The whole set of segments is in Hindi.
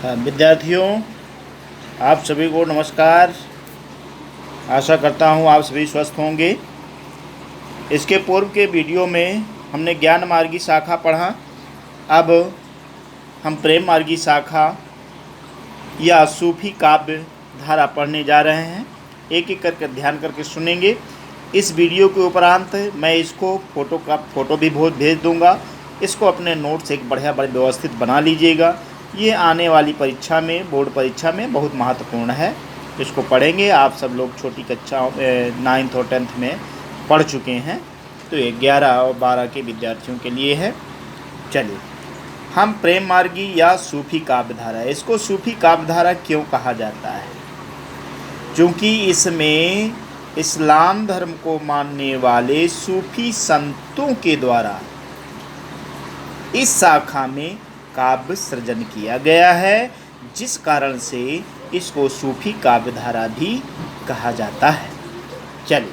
विद्यार्थियों, आप सभी को नमस्कार। आशा करता हूँ आप सभी स्वस्थ होंगे। इसके पूर्व के वीडियो में हमने ज्ञान मार्गी शाखा पढ़ा। अब हम प्रेम मार्गी शाखा या सूफी काव्य धारा पढ़ने जा रहे हैं। एक एक करके ध्यान करके सुनेंगे। इस वीडियो के उपरांत मैं इसको फ़ोटो भी भेज दूंगा। इसको अपने नोट्स एक बढ़िया व्यवस्थित बना लीजिएगा। ये आने वाली परीक्षा में, बोर्ड परीक्षा में बहुत महत्वपूर्ण है। इसको पढ़ेंगे। आप सब लोग छोटी कक्षाओं 9th और 10th में पढ़ चुके हैं, तो ये 11 और 12 के विद्यार्थियों के लिए है। चलिए, हम प्रेम मार्गी या सूफी काव्यधारा, इसको सूफी काव्यधारा क्यों कहा जाता है? क्योंकि इसमें इस्लाम धर्म को मानने वाले सूफी संतों के द्वारा इस शाखा में काव्य सृजन किया गया है, जिस कारण से इसको सूफी काव्यधारा भी कहा जाता है। चलिए,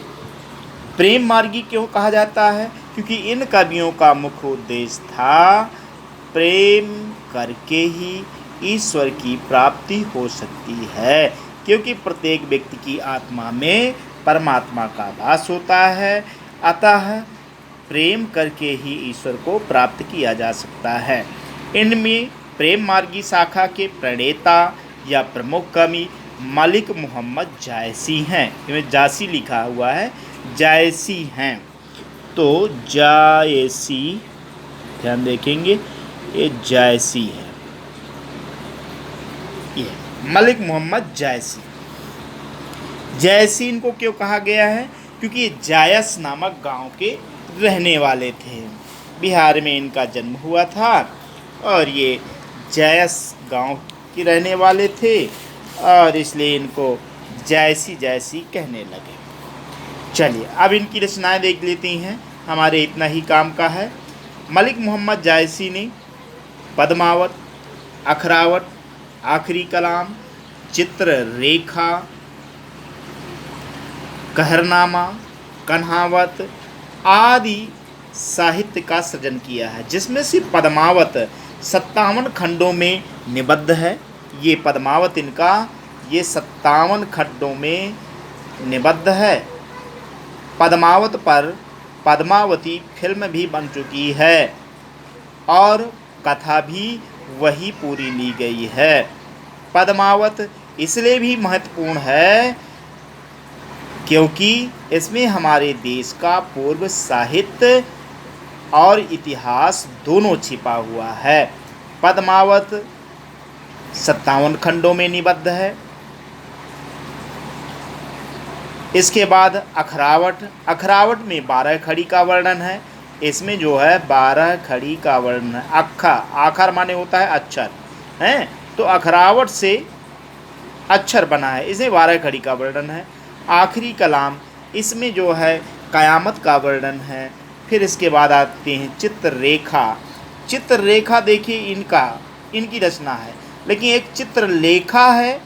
प्रेम मार्गी क्यों कहा जाता है? क्योंकि इन कवियों का मुख्य उद्देश्य था प्रेम करके ही ईश्वर की प्राप्ति हो सकती है, क्योंकि प्रत्येक व्यक्ति की आत्मा में परमात्मा का वास होता है। अतः प्रेम करके ही ईश्वर को प्राप्त किया जा सकता है। इनमें प्रेम मार्गी शाखा के प्रणेता या प्रमुख कवि मलिक मोहम्मद जायसी हैं। इनमें जासी लिखा हुआ है, जायसी हैं। तो जायसी, ध्यान देखेंगे, ये जायसी है, ये मलिक मोहम्मद जायसी। जायसी इनको क्यों कहा गया है? क्योंकि ये जायस नामक गांव के रहने वाले थे। बिहार में इनका जन्म हुआ था और ये जायस गांव के रहने वाले थे, और इसलिए इनको जायसी जायसी कहने लगे। चलिए, अब इनकी रचनाएं देख लेती हैं, हमारे इतना ही काम का है। मलिक मोहम्मद जायसी ने पद्मावत, अखरावत, आखिरी कलाम, चित्ररेखा, कहरनामा, कन्हावत आदि साहित्य का सृजन किया है, जिसमें से पद्मावत 57 खंडों में निबद्ध है। ये पद्मावत इनका, ये 57 खंडों में निबद्ध है। पद्मावत पर पद्मावती फिल्म भी बन चुकी है और कथा भी वही पूरी ली गई है। पद्मावत इसलिए भी महत्वपूर्ण है क्योंकि इसमें हमारे देश का पूर्व साहित्य और इतिहास दोनों छिपा हुआ है। पद्मावत 57 खंडों में निबद्ध है। इसके बाद अखरावट, अखरावट में 12 खड़ी का वर्णन है। इसमें जो है 12 खड़ी का वर्णन है। अखा, आखर माने होता है अक्षर, हैं, तो अखरावट से अक्षर बना है, इसमें 12 खड़ी का वर्णन है। आखिरी कलाम, इसमें जो है कयामत का वर्णन है। फिर इसके बाद आते हैं चित्ररेखा। चित्ररेखा देखिए इनकी रचना है, लेकिन एक चित्रलेखा है,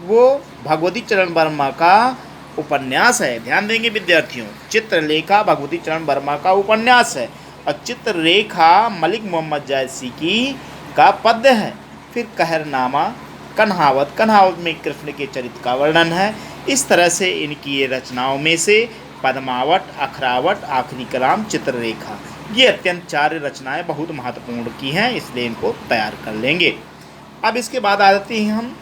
वो भगवती चरण वर्मा का उपन्यास है। ध्यान देंगे विद्यार्थियों, चित्रलेखा भगवती चरण वर्मा का उपन्यास है और चित्ररेखा मलिक मोहम्मद जायसी का पद्य है। फिर कहरनामा, कन्हावत, कन्हावत में कृष्ण के चरित्र का वर्णन है। इस तरह से इनकी ये रचनाओं में से पद्मावत, अखरावत, आखिरी कलाम, चित्ररेखा, ये अत्यंत 4 रचनाएं बहुत महत्वपूर्ण की हैं, इसलिए इनको तैयार कर लेंगे। अब इसके बाद आ जाते हैं हम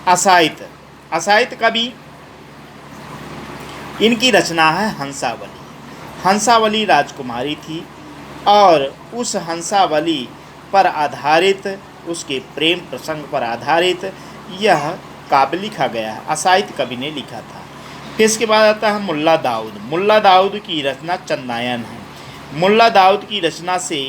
असाहित। असाहित कवि, इनकी रचना है हंसावली। हंसावली राजकुमारी थी और उस हंसावली पर आधारित, उसके प्रेम प्रसंग पर आधारित यह काव्य लिखा गया है। असाहित कवि ने लिखा था। फिर इसके बाद आता है मुल्ला दाऊद। मुल्ला दाऊद की रचना चंदायन है। मुल्ला दाऊद की रचना से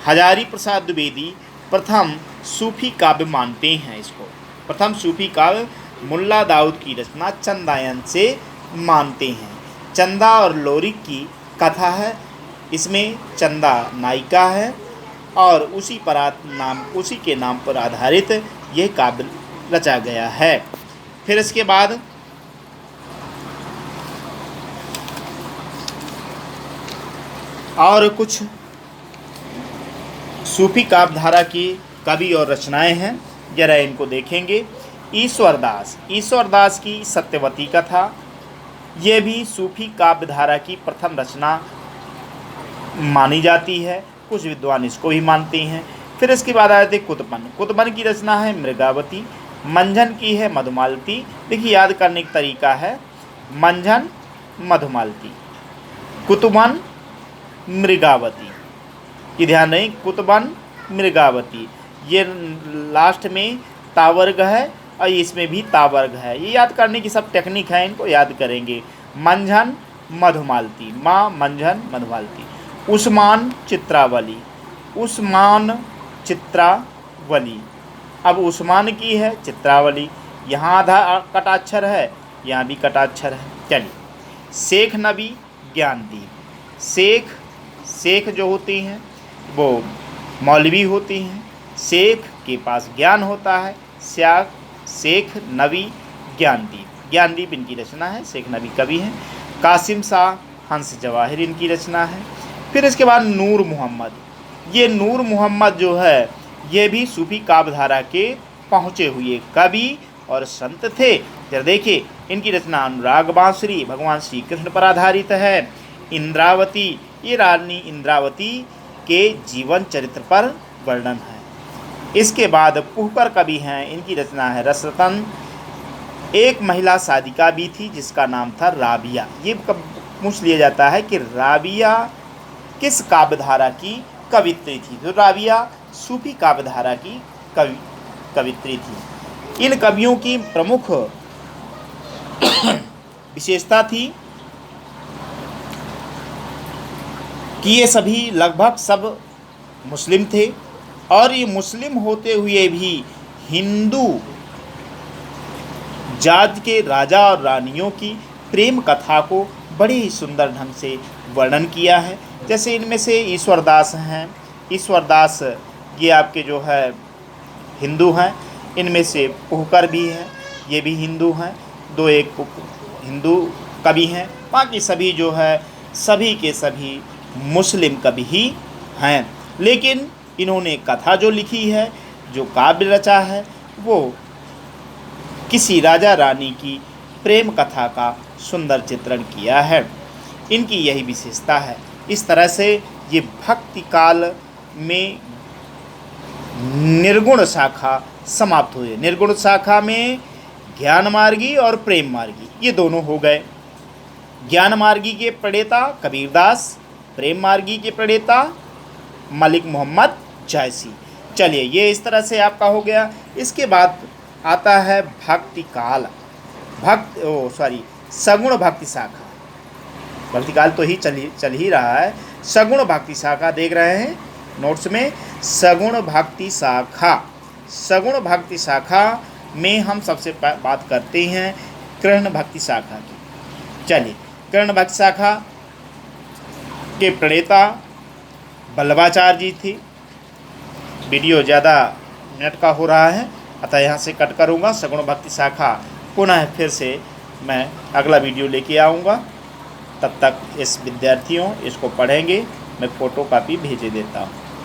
हजारी प्रसाद द्विवेदी प्रथम सूफी काव्य मानते हैं। इसको प्रथम सूफी काव्य मुल्ला दाऊद की रचना चंदायन से मानते हैं। चंदा और लोरिक की कथा है। इसमें चंदा नायिका है और उसी के नाम पर आधारित यह काव्य रचा गया है। फिर इसके बाद और कुछ सूफी काव्यधारा की कवि और रचनाएं हैं, जरा इनको देखेंगे। ईश्वरदास की सत्यवती कथा, ये भी सूफी काव्यधारा की प्रथम रचना मानी जाती है, कुछ विद्वान इसको भी मानते हैं। फिर इसके बाद आए थे कुतबन की रचना है मृगावती। मंझन की है मधुमालती। देखिए याद करने का तरीका है, मंझन मधुमालती, कुतुबन मृगावती। ये ध्यान रहे, कुतुबन मृगावती, ये लास्ट में तावर्ग है और इसमें भी तावर्ग है। ये याद करने की सब टेक्निक है, इनको याद करेंगे। मंझन मधुमालती, माँ मंझन मधुमालती। उस्मान चित्रावली, उस्मान चित्रावली। अब उस्मान की है चित्रावली, यहाँ आधा कटाक्षर है, यहाँ भी कटाक्षर है। चलिए, शेख नबी ज्ञानदीप। शेख जो होती हैं वो मौलवी होती हैं, शेख के पास ज्ञान होता है। शेख नबी ज्ञानदीप इनकी रचना है, शेख नबी कवि हैं। कासिम शाह हंस जवाहिर इनकी रचना है। फिर इसके बाद नूर मोहम्मद, ये नूर मोहम्मद जो है ये भी सूफी काव्यधारा के पहुँचे हुए कवि और संत थे। जरा देखिए, इनकी रचना अनुराग बांसुरी भगवान श्री कृष्ण पर आधारित है। इंद्रावती, ये रानी इंद्रावती के जीवन चरित्र पर वर्णन है। इसके बाद पुहकर कवि हैं, इनकी रचना है रसरतन। एक महिला सादिका भी थी जिसका नाम था राबिया। ये पूछ लिया जाता है कि राबिया किस काव्यधारा की कवित्री थी, तो राबिया सूफी काव्यधारा की कवित्री थी। इन कवियों की प्रमुख विशेषता थी कि ये सभी लगभग सब मुस्लिम थे और ये मुस्लिम होते हुए भी हिंदू जात के राजा और रानियों की प्रेम कथा को बड़े ही सुंदर ढंग से वर्णन किया है। जैसे इनमें से ईश्वरदास हैं, ईश्वरदास ये आपके जो है हिंदू हैं। इनमें से पुहकर भी हैं, ये भी हिंदू हैं। दो एक हिंदू कवि हैं, बाकी सभी जो है सभी के सभी मुस्लिम कवि ही हैं। लेकिन इन्होंने कथा जो लिखी है, जो काव्य रचा है, वो किसी राजा रानी की प्रेम कथा का सुंदर चित्रण किया है। इनकी यही विशेषता है। इस तरह से ये भक्ति काल में निर्गुण शाखा समाप्त हुई। निर्गुण शाखा में ज्ञान मार्गी और प्रेम मार्गी ये दोनों हो गए। ज्ञान मार्गी के प्रणेता कबीरदास, प्रेम मार्गी के प्रणेता मलिक मोहम्मद जायसी। चलिए, ये इस तरह से आपका हो गया। इसके बाद आता है भक्ति काल, सगुण भक्ति शाखा। भक्ति काल तो ही चल ही रहा है। सगुण भक्ति शाखा देख रहे हैं नोट्स में, सगुण भक्ति शाखा। सगुण भक्ति शाखा में हम सबसे बात करते हैं कृष्ण भक्ति शाखा की। चलिए, कृष्ण भक्ति शाखा के प्रणेता बल्लभाचार्य जी थे। वीडियो ज़्यादा मिनट का हो रहा है, अतः यहाँ से कट करूँगा। सगुण भक्ति शाखा पुनः फिर से मैं अगला वीडियो लेके आऊँगा। तब तक इस विद्यार्थियों इसको पढ़ेंगे, मैं फ़ोटो कॉपी भेजे देता हूँ।